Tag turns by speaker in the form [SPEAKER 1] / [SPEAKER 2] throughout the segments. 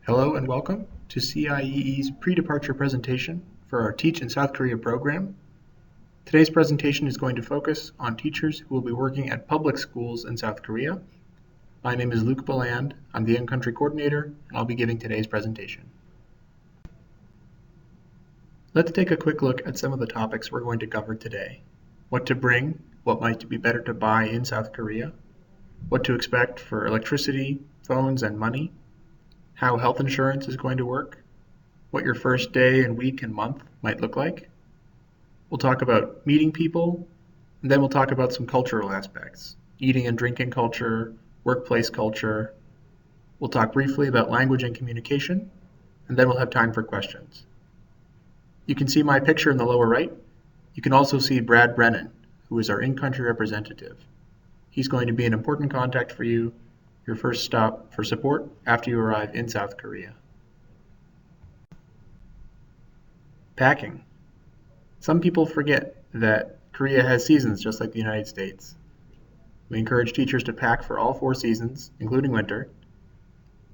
[SPEAKER 1] Hello and welcome to CIEE's pre-departure presentation for our Teach in South Korea program. Today's presentation is going to focus on teachers who will be working at public schools in South Korea. My name is Luke Beland. I'm the in-country coordinator, and I'll be giving today's presentation. Let's take a quick look at some of the topics we're going to cover today. What to bring, what might be better to buy in South Korea, what to expect for electricity, phones, and money, how health insurance is going to work, what your first day and week and month might look like. We'll talk about meeting people, and then we'll talk about some cultural aspects, eating and drinking culture, workplace culture. We'll talk briefly about language and communication, and then we'll have time for questions. You can see my picture in the lower right. You can also see Brad Brennan, who is our in-country representative. He's going to be an important contact for you, your first stop for support after you arrive in South Korea. Packing. Some people forget that Korea has seasons just like the United States. We encourage teachers to pack for all 4 seasons, including winter,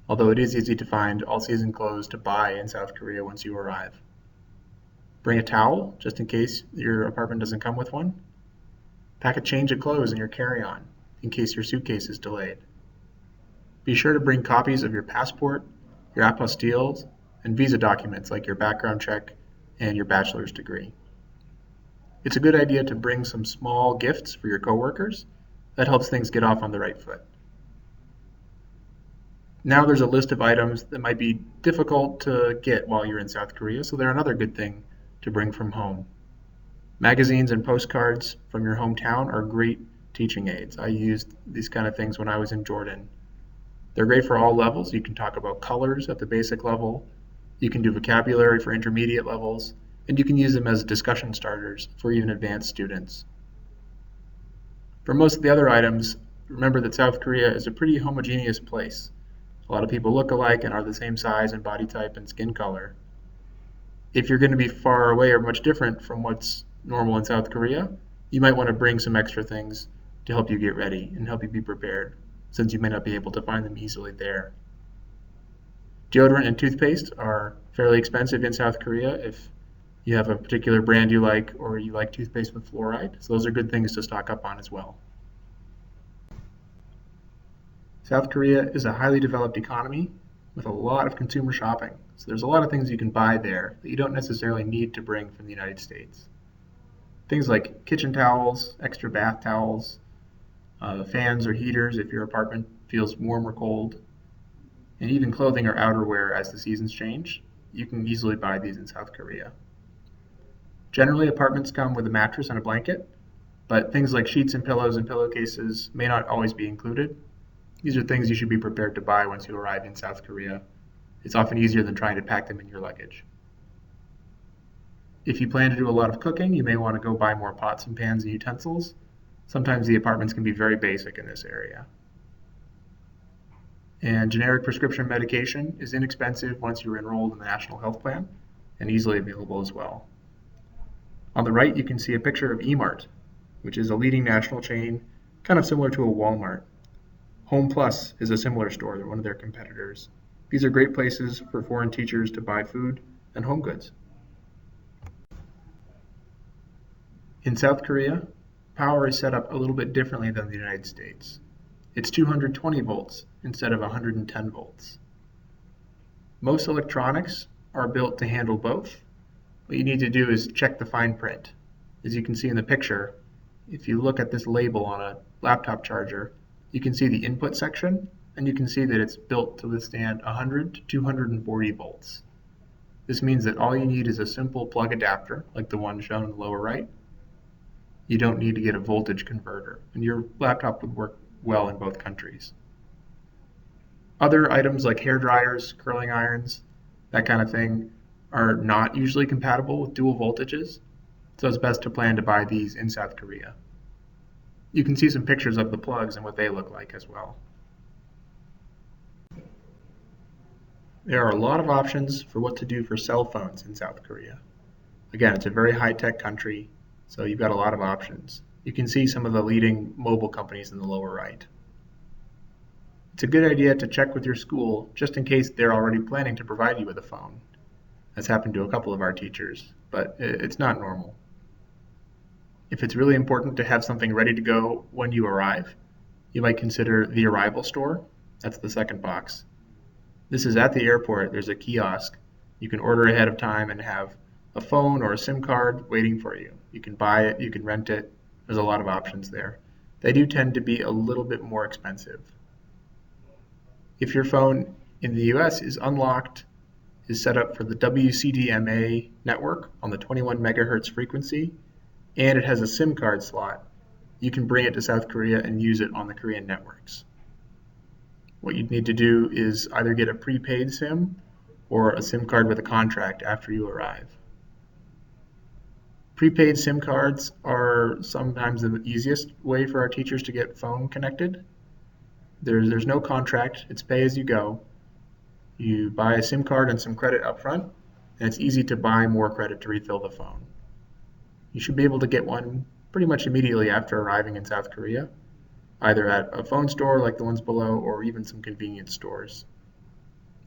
[SPEAKER 1] although it is easy to find all-season clothes to buy in South Korea once you arrive. Bring a towel, just in case your apartment doesn't come with one. Pack a change of clothes in your carry-on, in case your suitcase is delayed. Be sure to bring copies of your passport, your apostilles, and visa documents like your background check and your bachelor's degree. It's a good idea to bring some small gifts for your coworkers. That helps things get off on the right foot. Now there's a list of items that might be difficult to get while you're in South Korea, so they're another good thing to bring from home. Magazines and postcards from your hometown are great teaching aids. I used these kind of things when I was in Jordan. They're great for all levels. You can talk about colors at the basic level, you can do vocabulary for intermediate levels, and you can use them as discussion starters for even advanced students. For most of the other items, remember that South Korea is a pretty homogeneous place. A lot of people look alike and are the same size and body type and skin color. If you're going to be far away or much different from what's normal in South Korea, you might want to bring some extra things to help you get ready and help you be prepared, since you may not be able to find them easily there. Deodorant and toothpaste are fairly expensive in South Korea if you have a particular brand you like or you like toothpaste with fluoride, so those are good things to stock up on as well. South Korea is a highly developed economy with a lot of consumer shopping, so there's a lot of things you can buy there that you don't necessarily need to bring from the United States. Things like kitchen towels, extra bath towels, fans or heaters if your apartment feels warm or cold, and even clothing or outerwear as the seasons change. You can easily buy these in South Korea. Generally, apartments come with a mattress and a blanket, but things like sheets and pillows and pillowcases may not always be included. These are things you should be prepared to buy once you arrive in South Korea. It's often easier than trying to pack them in your luggage. If you plan to do a lot of cooking, you may want to go buy more pots and pans and utensils. Sometimes the apartments can be very basic in this area. And generic prescription medication is inexpensive once you're enrolled in the National Health Plan and easily available as well. On the right, you can see a picture of E-Mart, which is a leading national chain, kind of similar to a Walmart. Home Plus is a similar store, they're one of their competitors. These are great places for foreign teachers to buy food and home goods. In South Korea, power is set up a little bit differently than the United States. It's 220 volts instead of 110 volts. Most electronics are built to handle both. What you need to do is check the fine print. As you can see in the picture, if you look at this label on a laptop charger, you can see the input section, and you can see that it's built to withstand 100 to 240 volts. This means that all you need is a simple plug adapter, like the one shown in the lower right. You don't need to get a voltage converter, and your laptop would work well in both countries. Other items like hair dryers, curling irons, that kind of thing, are not usually compatible with dual voltages, so it's best to plan to buy these in South Korea. You can see some pictures of the plugs and what they look like as well. There are a lot of options for what to do for cell phones in South Korea. Again, it's a very high-tech country, so you've got a lot of options. You can see some of the leading mobile companies in the lower right. It's a good idea to check with your school just in case they're already planning to provide you with a phone. That's happened to a couple of our teachers, but it's not normal. If it's really important to have something ready to go when you arrive, you might consider the arrival store. That's the second box. This is at the airport. There's a kiosk. You can order ahead of time and have a phone or a SIM card waiting for you. You can buy it, you can rent it. There's a lot of options there. They do tend to be a little bit more expensive. If your phone in the US is unlocked, is set up for the WCDMA network on the 21 megahertz frequency, and it has a SIM card slot, you can bring it to South Korea and use it on the Korean networks. What you'd need to do is either get a prepaid SIM or a SIM card with a contract after you arrive. Prepaid SIM cards are sometimes the easiest way for our teachers to get phone connected. There's no contract, it's pay as you go. You buy a SIM card and some credit up front, and it's easy to buy more credit to refill the phone. You should be able to get one pretty much immediately after arriving in South Korea, either at a phone store like the ones below or even some convenience stores.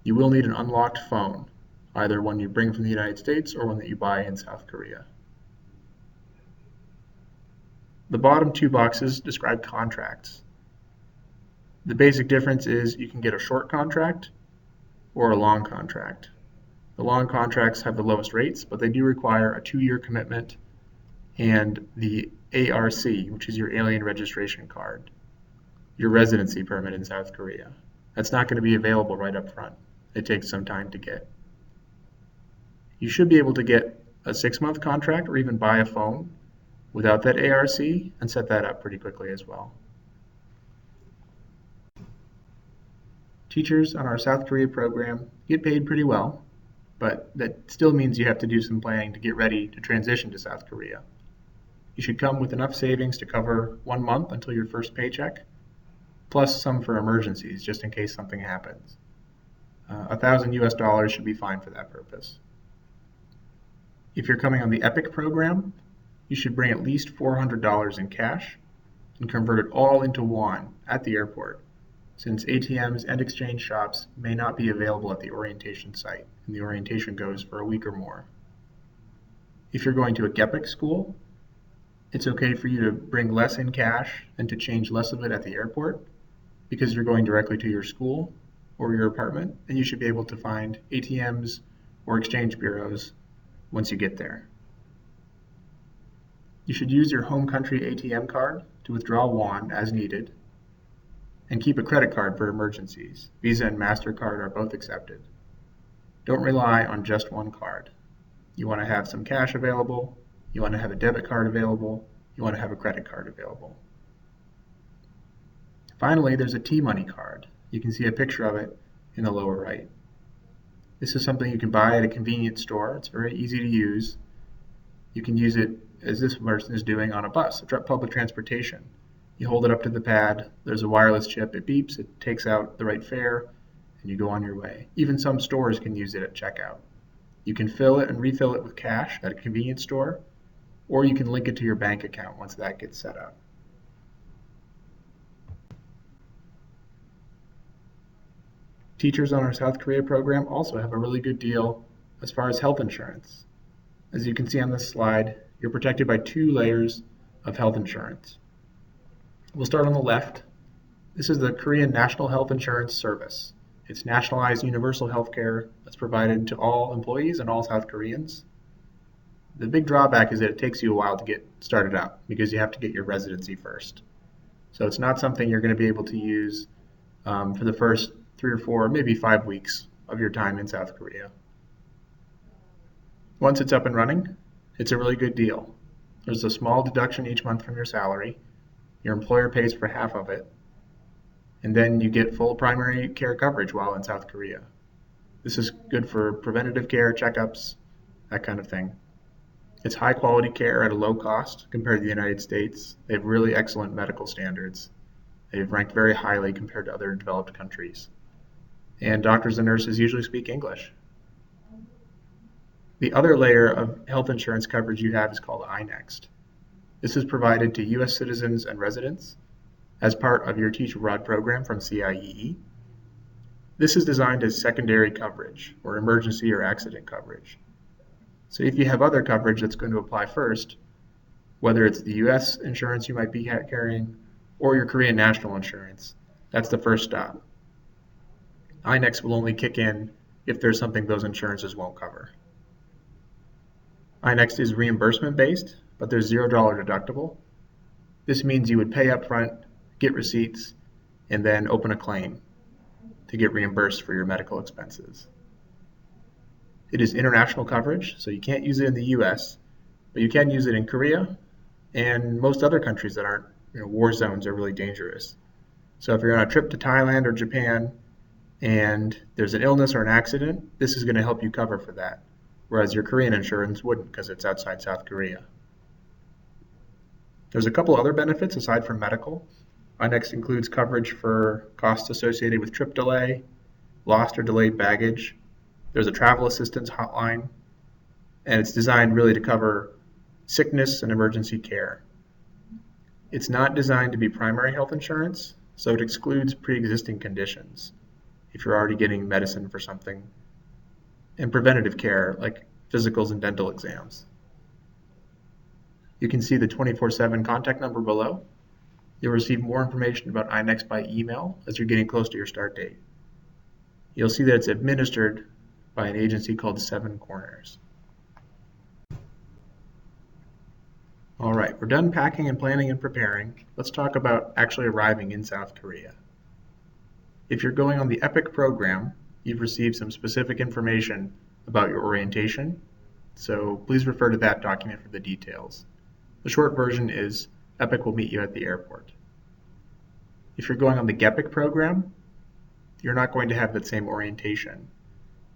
[SPEAKER 1] You will need an unlocked phone, either one you bring from the United States or one that you buy in South Korea. The bottom two boxes describe contracts. The basic difference is you can get a short contract or a long contract. The long contracts have the lowest rates, but they do require a 2-year commitment and the ARC, which is your alien registration card, your residency permit in South Korea. That's not going to be available right up front. It takes some time to get. You should be able to get a 6-month contract or even buy a phone without that ARC and set that up pretty quickly as well. Teachers on our South Korea program get paid pretty well, but that still means you have to do some planning to get ready to transition to South Korea. You should come with enough savings to cover 1 month until your first paycheck, plus some for emergencies, just in case something happens. $1,000 should be fine for that purpose. If you're coming on the EPIC program, you should bring at least $400 in cash and convert it all into won at the airport, since ATMs and exchange shops may not be available at the orientation site, and the orientation goes for a week or more. If you're going to a GEPIC school, it's okay for you to bring less in cash and to change less of it at the airport, because you're going directly to your school or your apartment, and you should be able to find ATMs or exchange bureaus once you get there. You should use your home country ATM card to withdraw won as needed, and keep a credit card for emergencies. Visa and MasterCard are both accepted. Don't rely on just one card. You want to have some cash available, you want to have a debit card available, you want to have a credit card available. Finally, there's a T-Money card. You can see a picture of it in the lower right. This is something you can buy at a convenience store. It's very easy to use. You can use it, as this person is doing, on a bus, public transportation. You hold it up to the pad, there's a wireless chip, it beeps, it takes out the right fare, and you go on your way. Even some stores can use it at checkout. You can fill it and refill it with cash at a convenience store, or you can link it to your bank account once that gets set up. Teachers on our South Korea program also have a really good deal as far as health insurance. As you can see on this slide, you're protected by 2 layers of health insurance. We'll start on the left. This is the Korean National Health Insurance Service. It's nationalized universal health care that's provided to all employees and all South Koreans. The big drawback is that it takes you a while to get started up because you have to get your residency first. So it's not something you're going to be able to use for the first 3 or 4, maybe 5 weeks of your time in South Korea. Once it's up and running, it's a really good deal. There's a small deduction each month from your salary. Your employer pays for half of it, and then you get full primary care coverage while in South Korea. This is good for preventative care, checkups, that kind of thing. It's high quality care at a low cost compared to the United States. They have really excellent medical standards. They've ranked very highly compared to other developed countries. And doctors and nurses usually speak English. The other layer of health insurance coverage you have is called iNext. This is provided to U.S. citizens and residents as part of your Teach Abroad program from CIEE. This is designed as secondary coverage, or emergency or accident coverage. So if you have other coverage that's going to apply first, whether it's the US insurance you might be carrying or your Korean national insurance, that's the first stop. iNext will only kick in if there's something those insurances won't cover. iNext is reimbursement based, but there's $0 deductible. This means you would pay up front, get receipts, and then open a claim to get reimbursed for your medical expenses. It is international coverage, so you can't use it in the US, but you can use it in Korea and most other countries that aren't war zones or really dangerous. So if you're on a trip to Thailand or Japan and there's an illness or an accident, this is going to help you cover for that, whereas your Korean insurance wouldn't because it's outside South Korea. There's a couple other benefits aside from medical. iNext includes coverage for costs associated with trip delay, lost or delayed baggage. There's a travel assistance hotline, and it's designed really to cover sickness and emergency care. It's not designed to be primary health insurance, so it excludes pre-existing conditions if you're already getting medicine for something, and preventative care like physicals and dental exams. You can see the 24/7 contact number below. You'll receive more information about iNext by email as you're getting close to your start date. You'll see that it's administered by an agency called Seven Corners. All right, we're done packing and planning and preparing. Let's talk about actually arriving in South Korea. If you're going on the EPIC program, you've received some specific information about your orientation, so please refer to that document for the details. The short version is EPIC will meet you at the airport. If you're going on the GEPIC program, you're not going to have that same orientation.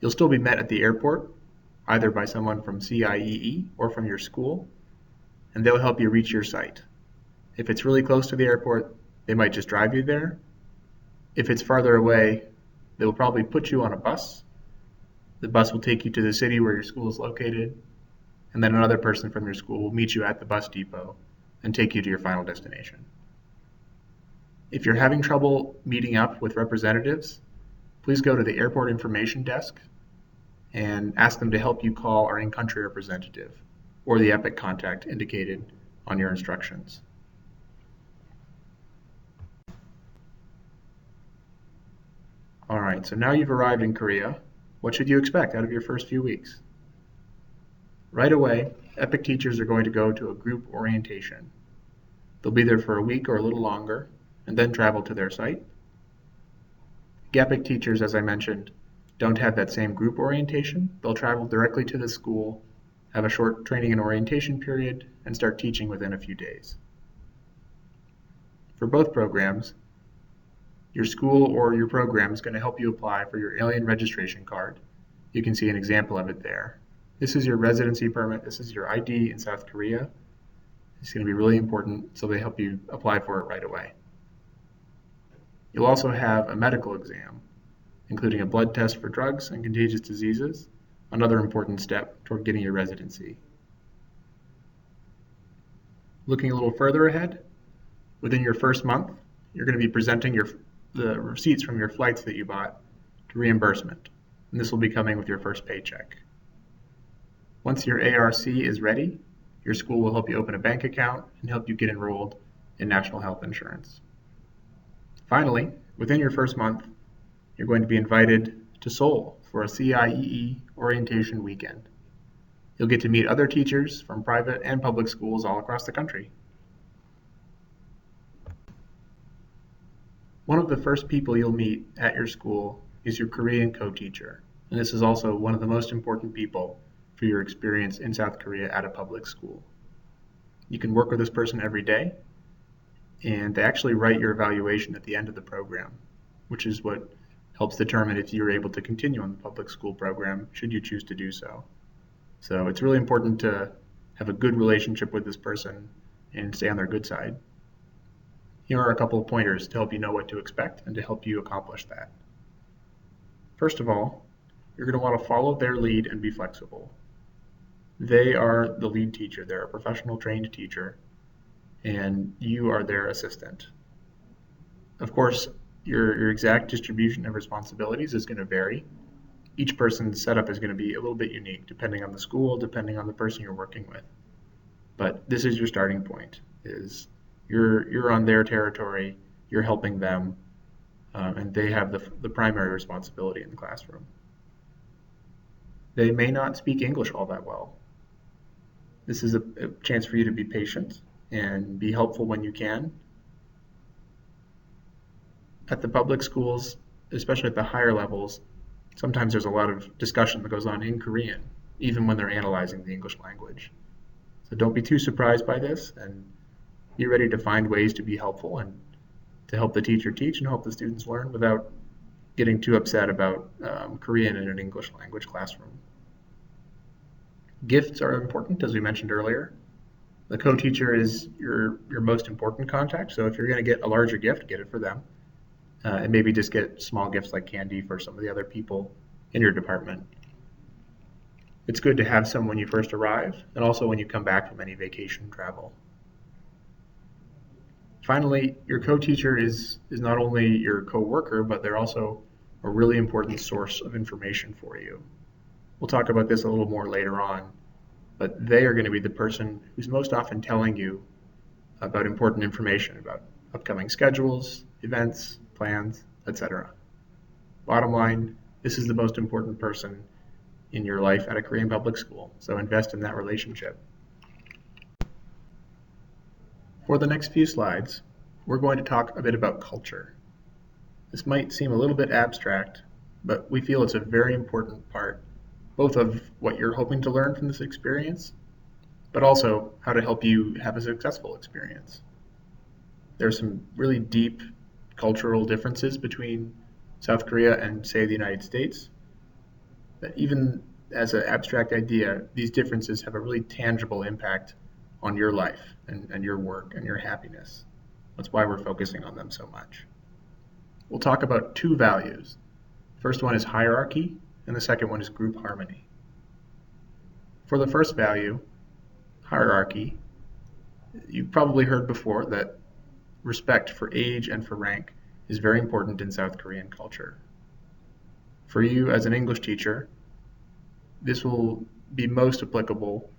[SPEAKER 1] You'll still be met at the airport, either by someone from CIEE or from your school, and they'll help you reach your site. If it's really close to the airport, they might just drive you there. If it's farther away, they'll probably put you on a bus. The bus will take you to the city where your school is located, and then another person from your school will meet you at the bus depot and take you to your final destination. If you're having trouble meeting up with representatives, please go to the airport information desk and ask them to help you call our in-country representative or the EPIC contact indicated on your instructions. All right, so now you've arrived in Korea. What should you expect out of your first few weeks? Right away, EPIC teachers are going to go to a group orientation. They'll be there for a week or a little longer, and then travel to their site. GEPIC teachers, as I mentioned, don't have that same group orientation. They'll travel directly to the school, have a short training and orientation period, and start teaching within a few days. For both programs, your school or your program is going to help you apply for your alien registration card. You can see an example of it there. This is your residency permit. This is your ID in South Korea. It's going to be really important, so they help you apply for it right away. You'll also have a medical exam, including a blood test for drugs and contagious diseases, another important step toward getting your residency. Looking a little further ahead, within your first month, you're going to be presenting the receipts from your flights that you bought to reimbursement, and this will be coming with your first paycheck. Once your ARC is ready, your school will help you open a bank account and help you get enrolled in national health insurance. Finally, within your first month, you're going to be invited to Seoul for a CIEE orientation weekend. You'll get to meet other teachers from private and public schools all across the country. One of the first people you'll meet at your school is your Korean co-teacher, and this is also one of the most important people for your experience in South Korea at a public school. You can work with this person every day, and they actually write your evaluation at the end of the program, which is what helps determine if you're able to continue on the public school program should you choose to do so. So it's really important to have a good relationship with this person and stay on their good side. Here are a couple of pointers to help you know what to expect and to help you accomplish that. First of all, you're going to want to follow their lead and be flexible. They are the lead teacher. They're a professional trained teacher, and you are their assistant. Of course, your exact distribution of responsibilities is going to vary. Each person's setup is going to be a little bit unique depending on the school, depending on the person you're working with. But this is your starting point, is you're on their territory, you're helping them, and they have the primary responsibility in the classroom. They may not speak English all that well. This is a chance for you to be patient and be helpful when you can. At the public schools, especially at the higher levels, sometimes there's a lot of discussion that goes on in Korean, even when they're analyzing the English language. So don't be too surprised by this, and be ready to find ways to be helpful and to help the teacher teach and help the students learn without getting too upset about Korean in an English language classroom. Gifts are important, as we mentioned earlier. The co-teacher is your most important contact, so if you're going to get a larger gift, get it for them. And maybe just get small gifts like candy for some of the other people in your department. It's good to have some when you first arrive, and also when you come back from any vacation travel. Finally, your co-teacher is not only your co-worker, but they're also a really important source of information for you. We'll talk about this a little more later on, but they are going to be the person who's most often telling you about important information about upcoming schedules, events, plans, etc. Bottom line, this is the most important person in your life at a Korean public school, so invest in that relationship. For the next few slides, we're going to talk a bit about culture. This might seem a little bit abstract, but we feel it's a very important part, both of what you're hoping to learn from this experience, but also how to help you have a successful experience. There's some really deep cultural differences between South Korea and, say, the United States. That even as an abstract idea, these differences have a really tangible impact on your life and your work and your happiness. That's why we're focusing on them so much. We'll talk about two values. First one is hierarchy, and the second one is group harmony. For the first value, hierarchy, you've probably heard before that respect for age and for rank is very important in South Korean culture. For you as an English teacher, this will be most applicable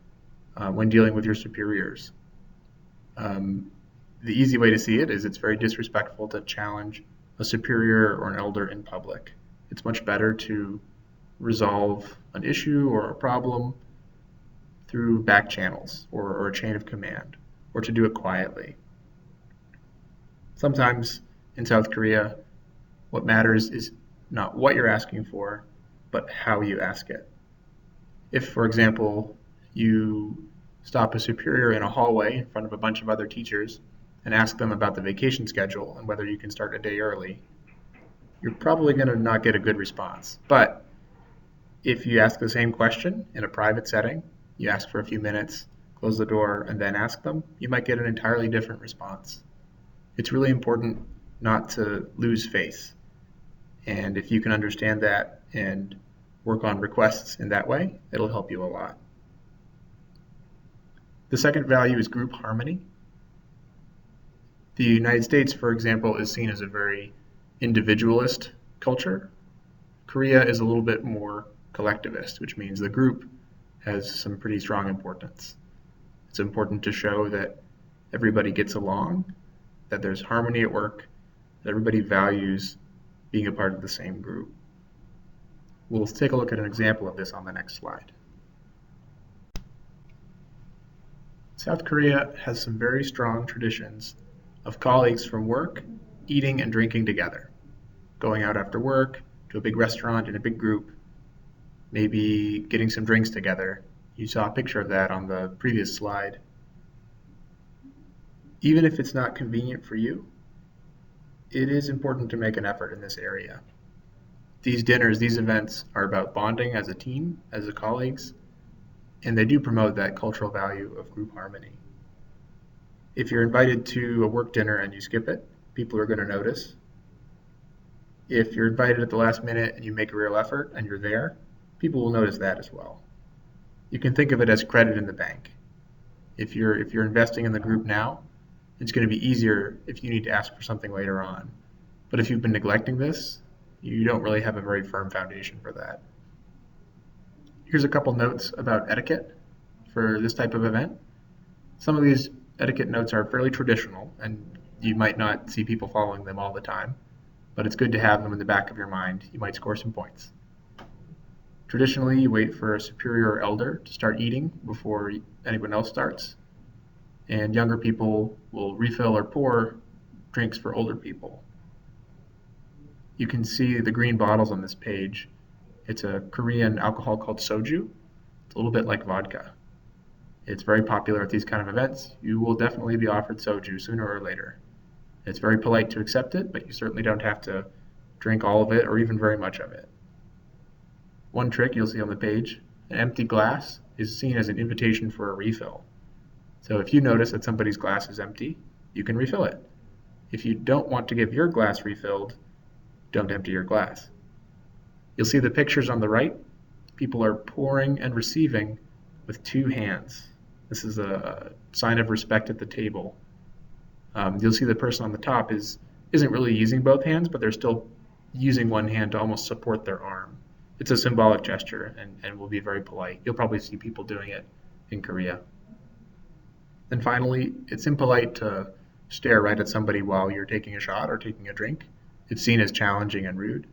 [SPEAKER 1] when dealing with your superiors. The easy way to see it is it's very disrespectful to challenge a superior or an elder in public. It's much better to resolve an issue or a problem through back channels or a chain of command, or to do it quietly. Sometimes in South Korea, what matters is not what you're asking for, but how you ask it. If, for example, you stop a superior in a hallway in front of a bunch of other teachers and ask them about the vacation schedule and whether you can start a day early, you're probably going to not get a good response. But if you ask the same question in a private setting, you ask for a few minutes, close the door, and then ask them, you might get an entirely different response. It's really important not to lose faith. And if you can understand that and work on requests in that way, it'll help you a lot. The second value is group harmony. The United States, for example, is seen as a very individualist culture. Korea is a little bit more collectivist, which means the group has some pretty strong importance. It's important to show that everybody gets along, that there's harmony at work, that everybody values being a part of the same group. We'll take a look at an example of this on the next slide. South Korea has some very strong traditions of colleagues from work eating and drinking together, going out after work to a big restaurant in a big group, maybe getting some drinks together. You saw a picture of that on the previous slide. Even if it's not convenient for you, it is important to make an effort in this area. These dinners, these events are about bonding as a team, as colleagues, and they do promote that cultural value of group harmony. If you're invited to a work dinner and you skip it, people are going to notice. If you're invited at the last minute and you make a real effort and you're there, people will notice that as well. You can think of it as credit in the bank. If you're investing in the group now, it's going to be easier if you need to ask for something later on. But if you've been neglecting this, you don't really have a very firm foundation for that. Here's a couple notes about etiquette for this type of event. Some of these etiquette notes are fairly traditional, and you might not see people following them all the time, but it's good to have them in the back of your mind. You might score some points. Traditionally, you wait for a superior or elder to start eating before anyone else starts, and younger people will refill or pour drinks for older people. You can see the green bottles on this page. It's a Korean alcohol called soju. It's a little bit like vodka. It's very popular at these kind of events. You will definitely be offered soju sooner or later. It's very polite to accept it, but you certainly don't have to drink all of it or even very much of it. One trick you'll see on the page, an empty glass is seen as an invitation for a refill. So if you notice that somebody's glass is empty, you can refill it. If you don't want to get your glass refilled, don't empty your glass. You'll see the pictures on the right. People are pouring and receiving with two hands. This is a sign of respect at the table. You'll see the person on the top isn't really using both hands, but they're still using one hand to almost support their arm. It's a symbolic gesture and will be very polite. You'll probably see people doing it in Korea. And finally, it's impolite to stare right at somebody while you're taking a shot or taking a drink. It's seen as challenging and rude.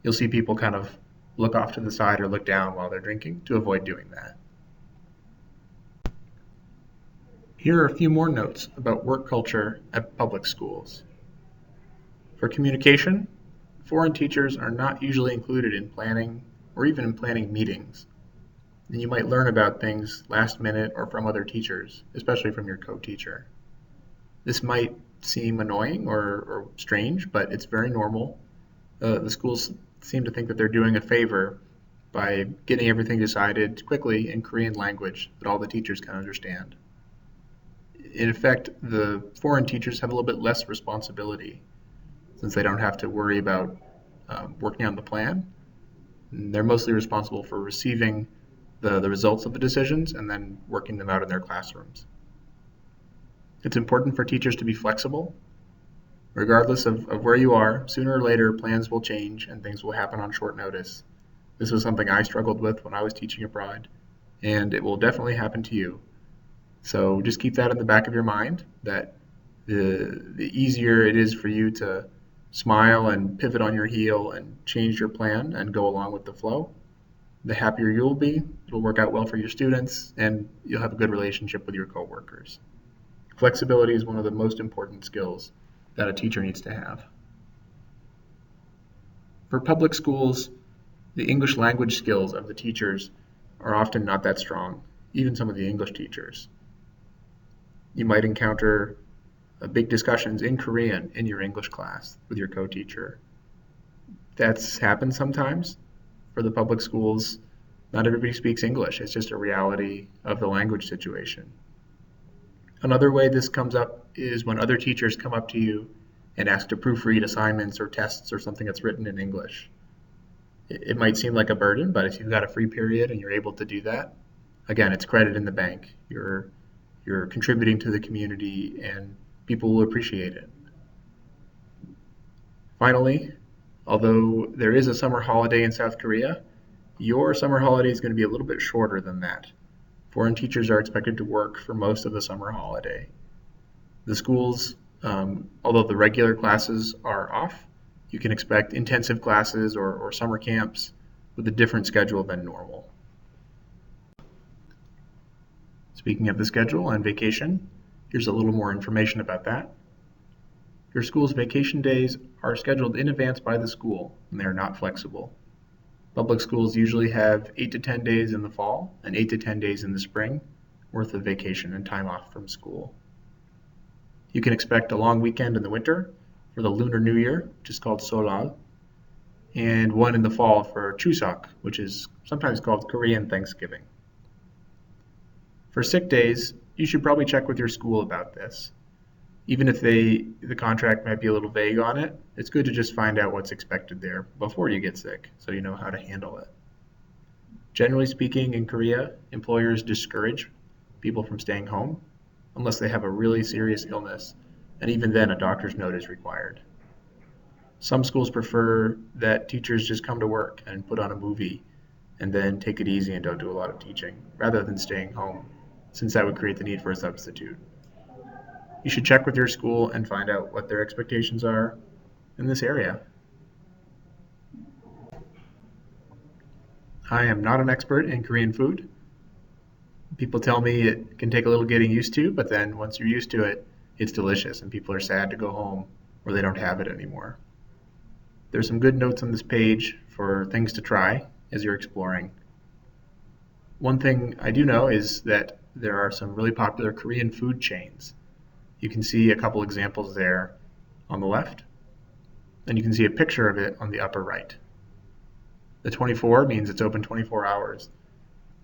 [SPEAKER 1] You'll see people kind of look off to the side or look down while they're drinking to avoid doing that. Here are a few more notes about work culture at public schools. For communication, foreign teachers are not usually included in planning or even in planning meetings. And you might learn about things last minute or from other teachers, especially from your co-teacher. This might seem annoying or strange, but it's very normal. The schools seem to think that they're doing a favor by getting everything decided quickly in Korean language that all the teachers can understand. In effect, the foreign teachers have a little bit less responsibility since they don't have to worry about working on the plan. And they're mostly responsible for receiving the results of the decisions and then working them out in their classrooms. It's important for teachers to be flexible. Regardless of where you are, sooner or later plans will change and things will happen on short notice. This was something I struggled with when I was teaching abroad, and it will definitely happen to you. So just keep that in the back of your mind, that the easier it is for you to smile and pivot on your heel and change your plan and go along with the flow, the happier you'll be. It'll work out well for your students, and you'll have a good relationship with your coworkers. Flexibility is one of the most important skills that a teacher needs to have. For public schools, the English language skills of the teachers are often not that strong, even some of the English teachers. You might encounter big discussions in Korean in your English class with your co-teacher. That's happened sometimes. For the public schools, not everybody speaks English. It's just a reality of the language situation. Another way this comes up is when other teachers come up to you and ask to proofread assignments or tests or something that's written in English. It might seem like a burden, but if you've got a free period and you're able to do that, again, it's credit in the bank. You're contributing to the community and people will appreciate it. Finally, although there is a summer holiday in South Korea, your summer holiday is going to be a little bit shorter than that. Foreign teachers are expected to work for most of the summer holiday. The schools, although the regular classes are off, you can expect intensive classes or summer camps with a different schedule than normal. Speaking of the schedule and vacation, here's a little more information about that. Your school's vacation days are scheduled in advance by the school, and they are not flexible. Public schools usually have 8 to 10 days in the fall and 8 to 10 days in the spring worth of vacation and time off from school. You can expect a long weekend in the winter for the Lunar New Year, which is called Seollal, and one in the fall for Chuseok, which is sometimes called Korean Thanksgiving. For sick days, you should probably check with your school about this. Even if the contract might be a little vague on it, it's good to just find out what's expected there before you get sick so you know how to handle it. Generally speaking, in Korea, employers discourage people from staying home unless they have a really serious illness, and even then a doctor's note is required. Some schools prefer that teachers just come to work and put on a movie and then take it easy and don't do a lot of teaching, rather than staying home, since that would create the need for a substitute. You should check with your school and find out what their expectations are in this area. I am not an expert in Korean food. People tell me it can take a little getting used to, but then once you're used to it, it's delicious and people are sad to go home or they don't have it anymore. There's some good notes on this page for things to try as you're exploring. One thing I do know is that there are some really popular Korean food chains. You can see a couple examples there on the left, and you can see a picture of it on the upper right. The 24 means it's open 24 hours.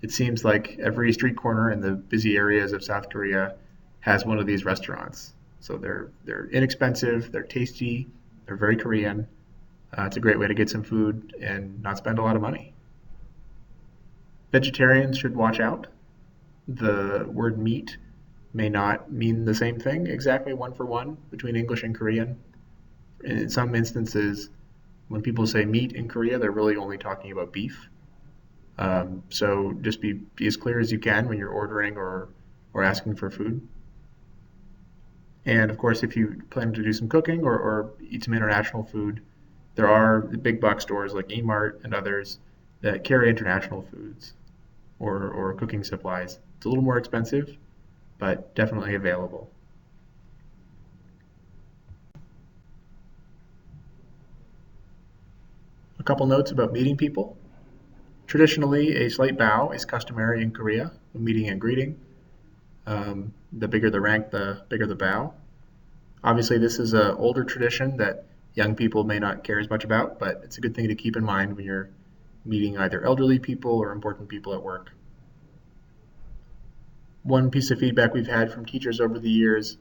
[SPEAKER 1] It seems like every street corner in the busy areas of South Korea has one of these restaurants. So they're inexpensive, they're tasty, they're very Korean. It's a great way to get some food and not spend a lot of money. Vegetarians should watch out. The word meat may not mean the same thing exactly one for one between English and Korean. In some instances, when people say meat in Korea, they're really only talking about beef. So just be as clear as you can when you're ordering or asking for food. And of course, if you plan to do some cooking or eat some international food, there are big box stores like E-Mart and others that carry international foods or cooking supplies. It's a little more expensive, but definitely available. A couple notes about meeting people. Traditionally, a slight bow is customary in Korea when meeting and greeting. The bigger the rank, the bigger the bow. Obviously, this is an older tradition that young people may not care as much about, but it's a good thing to keep in mind when you're meeting either elderly people or important people at work. One piece of feedback we've had from teachers over the years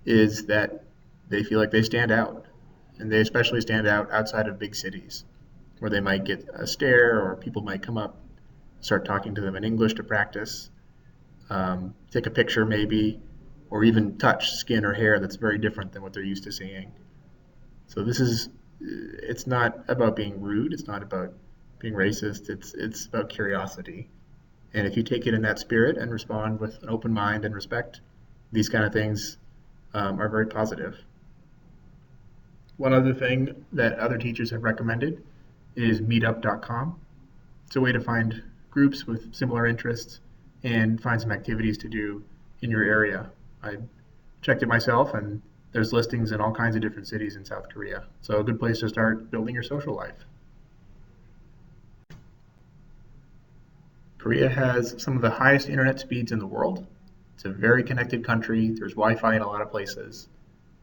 [SPEAKER 1] is that they feel like they stand out, and they especially stand out outside of big cities, where they might get a stare or people might come up, start talking to them in English to practice, take a picture maybe, or even touch skin or hair that's very different than what they're used to seeing. So it's not about being rude, it's not about being racist, it's about curiosity. And if you take it in that spirit and respond with an open mind and respect, these kind of things are very positive. One other thing that other teachers have recommended is meetup.com. It's a way to find groups with similar interests and find some activities to do in your area. I checked it myself, and there's listings in all kinds of different cities in South Korea. So a good place to start building your social life. Korea has some of the highest internet speeds in the world. It's a very connected country. There's Wi-Fi in a lot of places,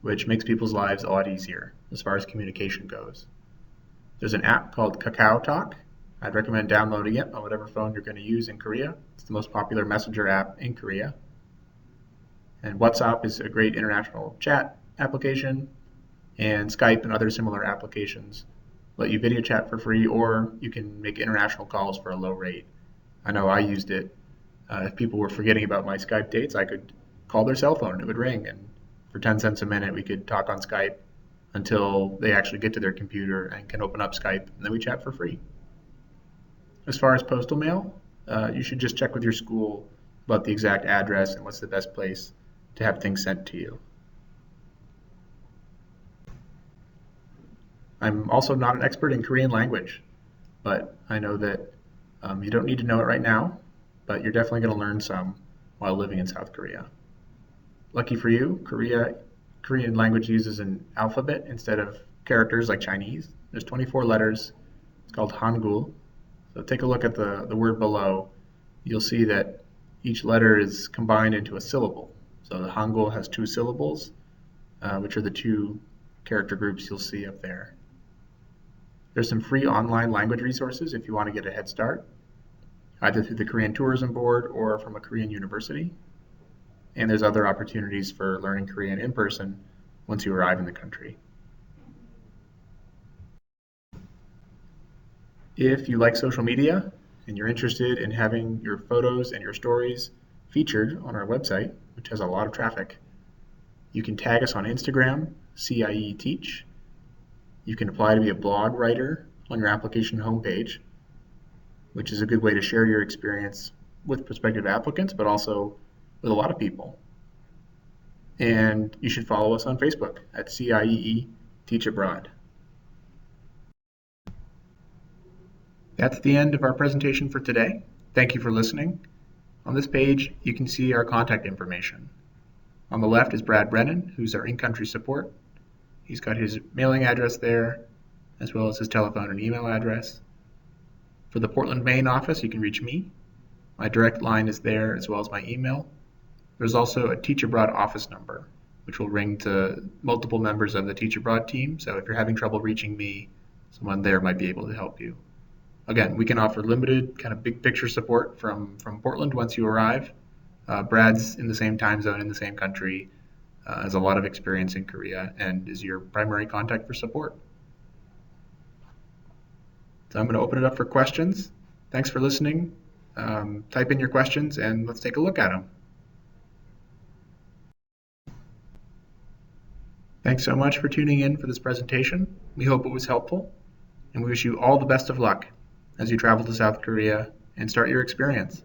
[SPEAKER 1] which makes people's lives a lot easier as far as communication goes. There's an app called Kakao Talk. I'd recommend downloading it on whatever phone you're going to use in Korea. It's the most popular messenger app in Korea. And WhatsApp is a great international chat application, and Skype and other similar applications let you video chat for free, or you can make international calls for a low rate. I know I used it. If people were forgetting about my Skype dates, I could call their cell phone and it would ring, and for 10 cents a minute we could talk on Skype until they actually get to their computer and can open up Skype, and then we chat for free. As far as postal mail, you should just check with your school about the exact address and what's the best place to have things sent to you. I'm also not an expert in Korean language, but I know that you don't need to know it right now, but you're definitely going to learn some while living in South Korea. Lucky for you, Korean language uses an alphabet instead of characters like Chinese. There's 24 letters. It's called Hangul. So take a look at the word below. You'll see that each letter is combined into a syllable. So the Hangul has 2 syllables, which are the 2 character groups you'll see up there. There's some free online language resources if you want to get a head start, either through the Korean Tourism Board or from a Korean university. And there's other opportunities for learning Korean in person once you arrive in the country. If you like social media and you're interested in having your photos and your stories featured on our website, which has a lot of traffic, you can tag us on Instagram, CIE Teach, You can apply to be a blog writer on your application homepage, which is a good way to share your experience with prospective applicants, but also with a lot of people. And you should follow us on Facebook at CIEE Teach Abroad. That's the end of our presentation for today. Thank you for listening. On this page, you can see our contact information. On the left is Brad Brennan, who's our in-country support. He's got his mailing address there, as well as his telephone and email address. For the Portland, Maine office, you can reach me. My direct line is there, as well as my email. There's also a Teach Abroad office number, which will ring to multiple members of the Teach Abroad team. So if you're having trouble reaching me, someone there might be able to help you. Again, we can offer limited kind of big picture support from Portland once you arrive. Brad's in the same time zone, in the same country, has a lot of experience in Korea, and is your primary contact for support. So I'm going to open it up for questions. Thanks for listening. Type in your questions and let's take a look at them. Thanks so much for tuning in for this presentation. We hope it was helpful, and we wish you all the best of luck as you travel to South Korea and start your experience.